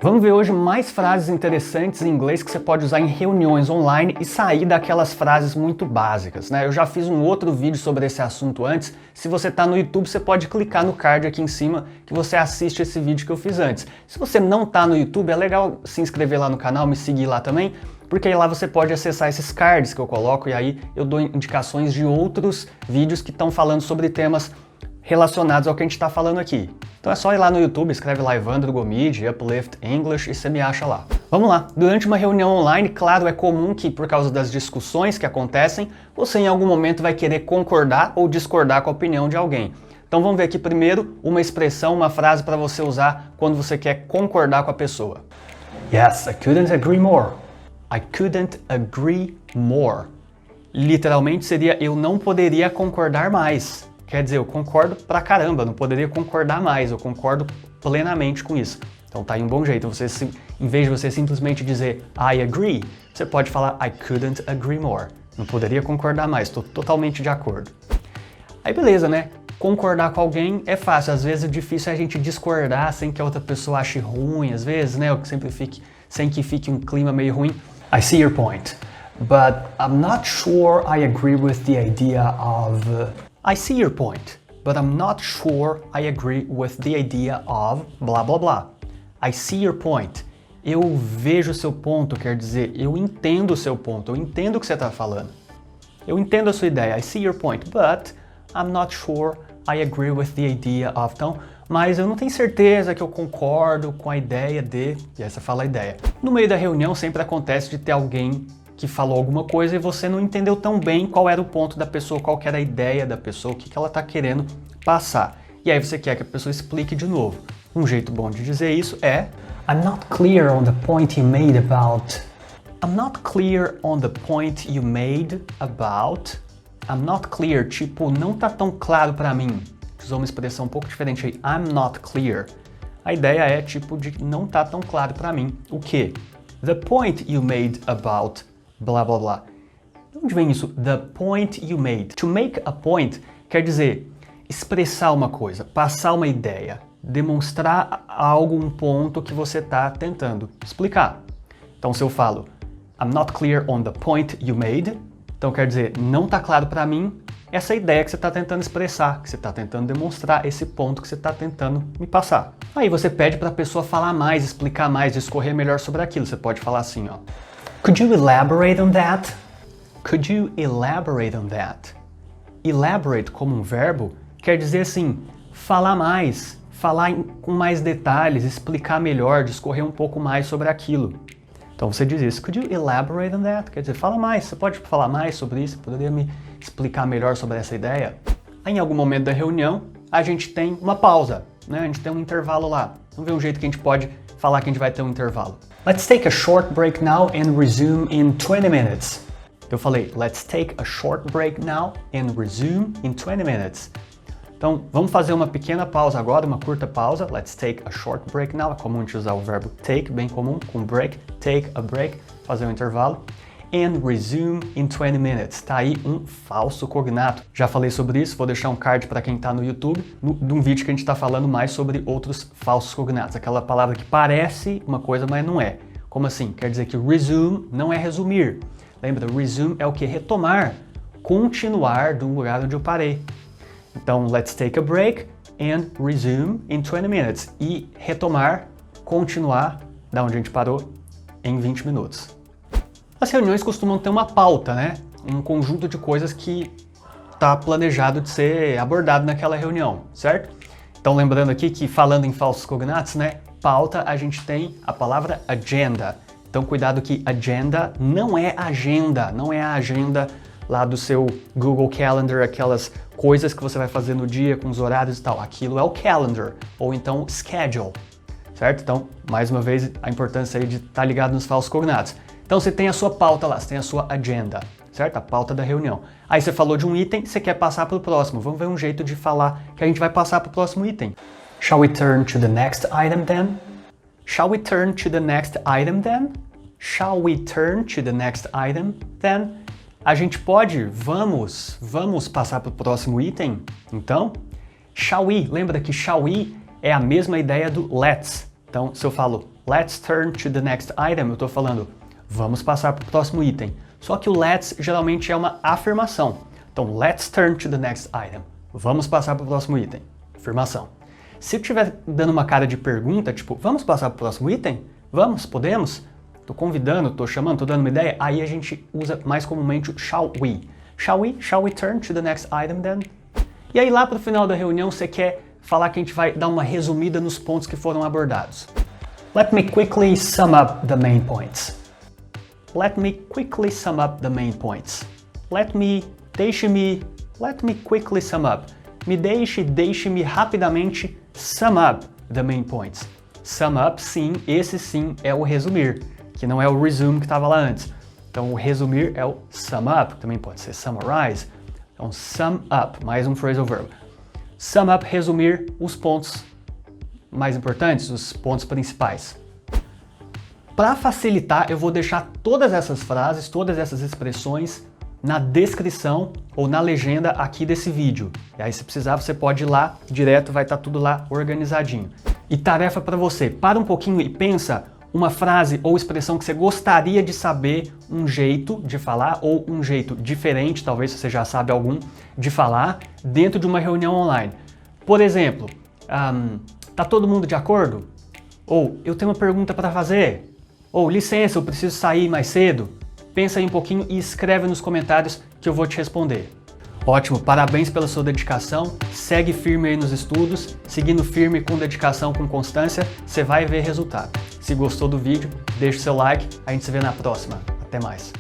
Vamos ver hoje mais frases interessantes em inglês que você pode usar em reuniões online e sair daquelas frases muito básicas, né? Eu já fiz um outro vídeo sobre esse assunto antes. Se você está no YouTube, você pode clicar no card aqui em cima que você assiste esse vídeo que eu fiz antes. Se você não está no YouTube, é legal se inscrever lá no canal, me seguir lá também, porque aí lá você pode acessar esses cards que eu coloco e aí eu dou indicações de outros vídeos que estão falando sobre temas relacionados ao que a gente está falando aqui. Então é só ir lá no YouTube, escreve lá Evandro Gomide, Uplift English e você me acha lá. Vamos lá, durante uma reunião online, claro, é comum que por causa das discussões que acontecem, você em algum momento vai querer concordar ou discordar com a opinião de alguém. Então vamos ver aqui primeiro uma expressão, uma frase para você usar quando você quer concordar com a pessoa. Yes, I couldn't agree more. I couldn't agree more. Literalmente seria eu não poderia concordar mais. Quer dizer, eu concordo pra caramba, não poderia concordar mais, eu concordo plenamente com isso. Então tá aí um bom jeito, em vez de você simplesmente dizer I agree, você pode falar I couldn't agree more. Não poderia concordar mais, estou totalmente de acordo. Aí beleza, né? Concordar com alguém é fácil, às vezes o difícil é a gente discordar sem que a outra pessoa ache ruim, às vezes, né? Sem que fique um clima meio ruim. I see your point, but I'm not sure I agree with the idea of... I see your point, but I'm not sure I agree with the idea of blá blá blá. I see your point. Eu vejo o seu ponto, quer dizer, eu entendo o seu ponto, eu entendo o que você está falando. Eu entendo a sua ideia, I see your point, but I'm not sure I agree with the idea of. Então, mas eu não tenho certeza que eu concordo com a ideia de... E aí você fala a ideia. No meio da reunião sempre acontece de ter alguém que falou alguma coisa e você não entendeu tão bem qual era o ponto da pessoa, qual que era a ideia da pessoa, o que ela está querendo passar. E aí você quer que a pessoa explique de novo. Um jeito bom de dizer isso é I'm not clear on the point you made about... I'm not clear on the point you made about... I'm not clear, tipo, não tá tão claro para mim. Usou uma expressão um pouco diferente aí. I'm not clear. A ideia é tipo de não tá tão claro para mim. O quê? The point you made about... blá blá blá. De onde vem isso? The point you made. To make a point quer dizer expressar uma coisa, passar uma ideia, demonstrar algo, um ponto que você está tentando explicar. Então se eu falo I'm not clear on the point you made, então quer dizer não está claro para mim essa ideia que você está tentando expressar, que você está tentando demonstrar, esse ponto que você está tentando me passar. Aí você pede para a pessoa falar mais, explicar mais, discorrer melhor sobre aquilo. Você pode falar assim, ó. Could you elaborate on that? Could you elaborate on that? Elaborate como um verbo quer dizer assim, falar mais, com mais detalhes, explicar melhor, discorrer um pouco mais sobre aquilo. Então você diz isso, could you elaborate on that? Quer dizer, fala mais, você pode falar mais sobre isso, poderia me explicar melhor sobre essa ideia? Aí, em algum momento da reunião, a gente tem uma pausa, né? A gente tem um intervalo lá. Vamos ver um jeito que a gente pode falar que a gente vai ter um intervalo. Let's take a short break now and resume in 20 minutes. Eu falei, let's take a short break now and resume in 20 minutes. Então, vamos fazer uma pequena pausa agora, uma curta pausa. Let's take a short break now. É comum a gente usar o verbo take, bem comum, com break. Take a break, fazer um intervalo. And resume in 20 minutes. Tá aí um falso cognato. Já falei sobre isso, vou deixar um card para quem está no YouTube, de um vídeo que a gente está falando mais sobre outros falsos cognatos. Aquela palavra que parece uma coisa, mas não é. Como assim? Quer dizer que resume não é resumir. Lembra, resume é o que? Retomar, continuar do lugar onde eu parei. Então, let's take a break and resume in 20 minutes. E retomar, continuar da onde a gente parou em 20 minutos. As reuniões costumam ter uma pauta, né? Um conjunto de coisas que está planejado de ser abordado naquela reunião, certo? Então, lembrando aqui que falando em falsos cognatos, né? Pauta, a gente tem a palavra agenda. Então, cuidado que agenda não é agenda, não é a agenda lá do seu Google Calendar, aquelas coisas que você vai fazer no dia com os horários e tal. Aquilo é o calendar, ou então schedule, certo? Então, mais uma vez, a importância aí de estar ligado nos falsos cognatos. Então, você tem a sua pauta lá, você tem a sua agenda, certo? A pauta da reunião. Aí você falou de um item, você quer passar para o próximo. Vamos ver um jeito de falar que a gente vai passar para o próximo item. Shall we turn to the next item then? Shall we turn to the next item then? Shall we turn to the next item then? A gente pode, vamos passar para o próximo item? Então, shall we, lembra que shall we é a mesma ideia do let's. Então, se eu falo let's turn to the next item, eu estou falando vamos passar para o próximo item. Só que o let's geralmente é uma afirmação. Então, let's turn to the next item. Vamos passar para o próximo item. Afirmação. Se eu estiver dando uma cara de pergunta, tipo, vamos passar para o próximo item? Vamos? Podemos? Estou convidando, estou chamando, estou dando uma ideia. Aí a gente usa mais comumente o shall we. Shall we? Shall we turn to the next item then? E aí lá para o final da reunião você quer falar que a gente vai dar uma resumida nos pontos que foram abordados. Let me quickly sum up the main points. Let me quickly sum up the main points. Deixe-me quickly sum up. Deixe-me rapidamente sum up the main points. Sum up, sim, esse sim é o resumir, que não é o resume que estava lá antes. Então o resumir é o sum up, também pode ser summarize. Então sum up, mais um phrasal verb. Sum up, resumir os pontos mais importantes, os pontos principais. Para facilitar, eu vou deixar todas essas frases, todas essas expressões na descrição ou na legenda aqui desse vídeo. E aí se precisar você pode ir lá direto, vai estar tudo lá organizadinho. E tarefa para você, para um pouquinho e pensa uma frase ou expressão que você gostaria de saber um jeito de falar ou um jeito diferente, talvez você já sabe algum, de falar dentro de uma reunião online. Por exemplo, tá todo mundo de acordo? Ou eu tenho uma pergunta para fazer? Ou licença, eu preciso sair mais cedo? Pensa aí um pouquinho e escreve nos comentários que eu vou te responder. Ótimo, parabéns pela sua dedicação, segue firme aí nos estudos, seguindo firme com dedicação, com constância, você vai ver resultado. Se gostou do vídeo, deixa o seu like, a gente se vê na próxima. Até mais.